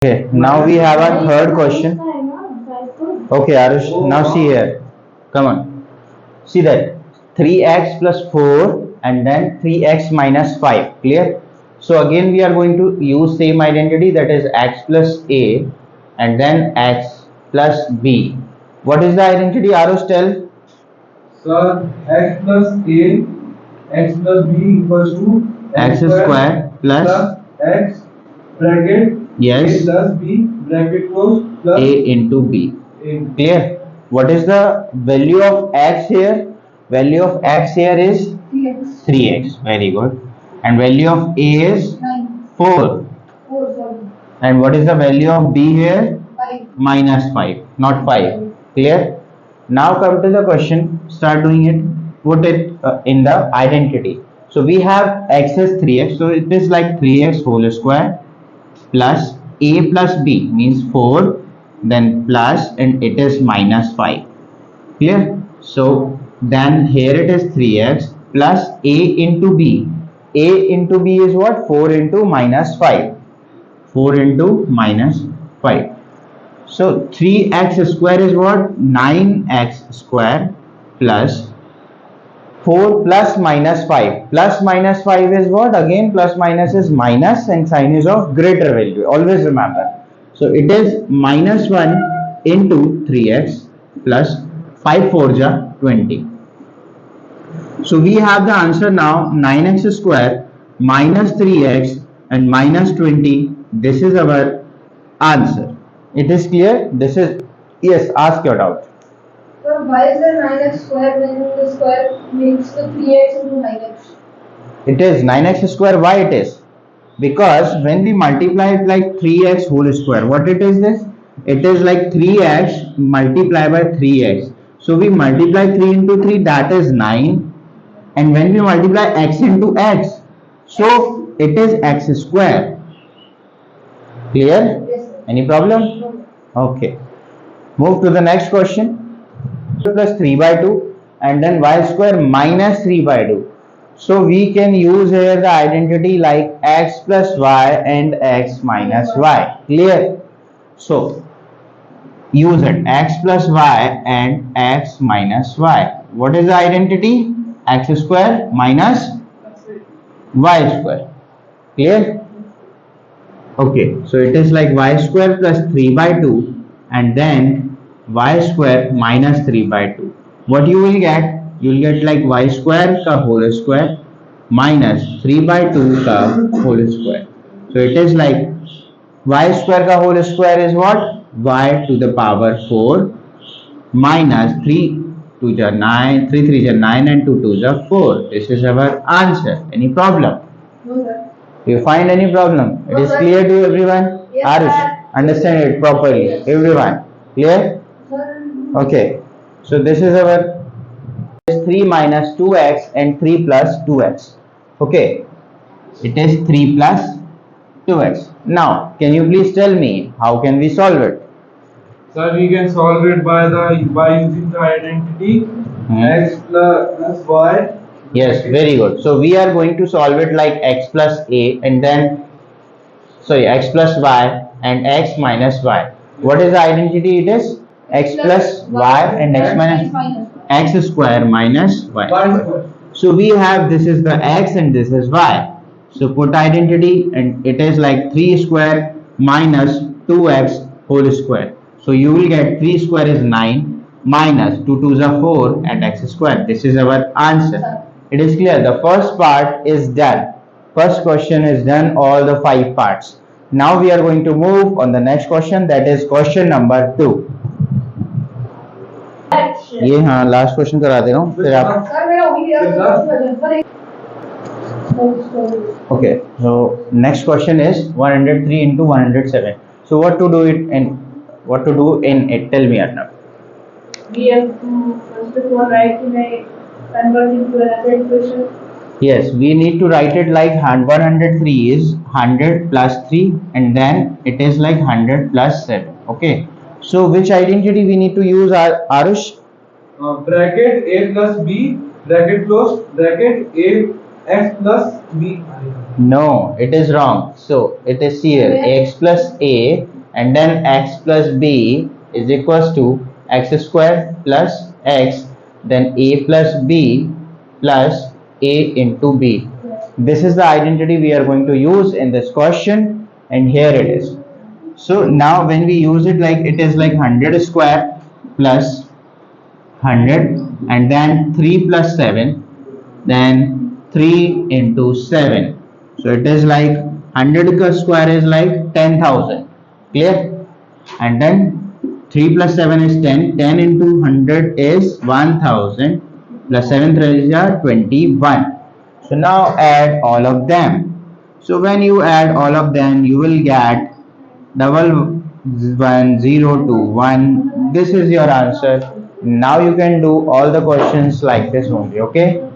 Okay, now we have our third question. Okay, Arush, now see here. Come on. See that 3x plus 4 and then 3x minus 5. Clear? So again we are going to use same identity, that is x plus a and then x plus b. What is the identity, Arush? Tell. Sir, x plus a, x plus b equals to X square plus x bracket yes a plus b bracket close plus a into b. Clear? What is the value of x here? Value of x here is 3x. Very good. And value of a is 4. And what is the value of b here? Minus 5, not 5. Clear? Now come to the question. Start doing it. Put it in the identity. So we have x is 3x. So it is like 3x whole square plus a plus b means 4, then plus, and it is minus 5. Clear? So then here it is 3x plus a into b. A into b is what? 4 into minus 5. 4 into minus 5. So 3x square is what? 9x square plus 4 plus minus 5. Plus minus 5 is what? Again plus minus is minus and sign is of greater value. Always remember. So it is minus 1 into 3x plus 5 4 ja 20. So we have the answer now, 9x square minus 3x and minus 20. This is our answer. It is clear? This is, yes, ask your doubt. So why is there 9x square when the square makes the 3x into 9x? It is 9x square. Why it is? Because when we multiply it like 3x whole square, what it is this? It is like 3x multiplied by 3x. So we multiply 3 into 3, that is 9. And when we multiply x into x, so it is x square. Clear? Yes, sir. Any problem? No. Okay. Move to the next question. Plus 3 by 2 and then y square minus 3 by 2. So we can use here the identity like x plus y and x minus y. Clear? So use it, x plus y and x minus y. What is the identity? X square minus y square. Clear? Okay, so it is like y square plus 3 by 2 and then y square minus 3 by 2. What you will get? You will get like y square ka whole square minus 3 by 2 ka whole square. So it is like y square ka whole square is what? Y to the power 4 minus 3 2 ja 9, 3 3 ja 9 and 2 2 ja 4. This is our answer. Any problem? No, sir. Do you find any problem? It No, is sir. clear to everyone? Yes, Arush, sir. understand it properly. Yes. Everyone. Clear? Sir, Okay. So this is our 3 minus 2x and 3 plus 2x. Okay. It is 3 plus 2x. Now, can you please tell me how can we solve it? Sir, we can solve it by using the identity x plus y. Yes, very good. So we are going to solve it like x plus a and then x plus y and x minus y. What is the identity? It is x plus y and x minus x square minus y. So we have, this is the x and this is y. So put identity and it is like 3 square minus 2x whole square. So you will get 3 square is 9 minus 2 2s are 4 and x square. This is our answer. It is clear. The first part is done. First question is done, all the 5 parts. Now we are going to move on the next question, that is question number 2. ये हाँ last question करा दे रहा हूँ फिर आप sir, मेरा हो गया। okay. So next question is 103 into 107. So what to do it and what to do in it? Tell me, Arnab. We have to first of all write in a convert into another equation. Yes, we need to write it like 103 is 100 plus 3 and then it is like 100 plus 7. Okay. So which identity we need to use, Arush? Bracket a plus b bracket close bracket a x plus b. No, it is wrong. So it is here x plus a and then x plus b is equals to x square plus x, then a plus b plus a into b. This is the identity we are going to use in this question, and here it is. So now when we use it, like it is like 100 square plus 100, and then 3 plus 7, then 3 into 7. So it is like 100 square is like 10,000. Clear? And then 3 plus 7 is 10. 10 into 100 is 1000 plus 7 3 are 21. So now add all of them. So when you add all of them, you will get double 1 0 2 1. This is your answer. Now you can do all the questions like this only. Okay.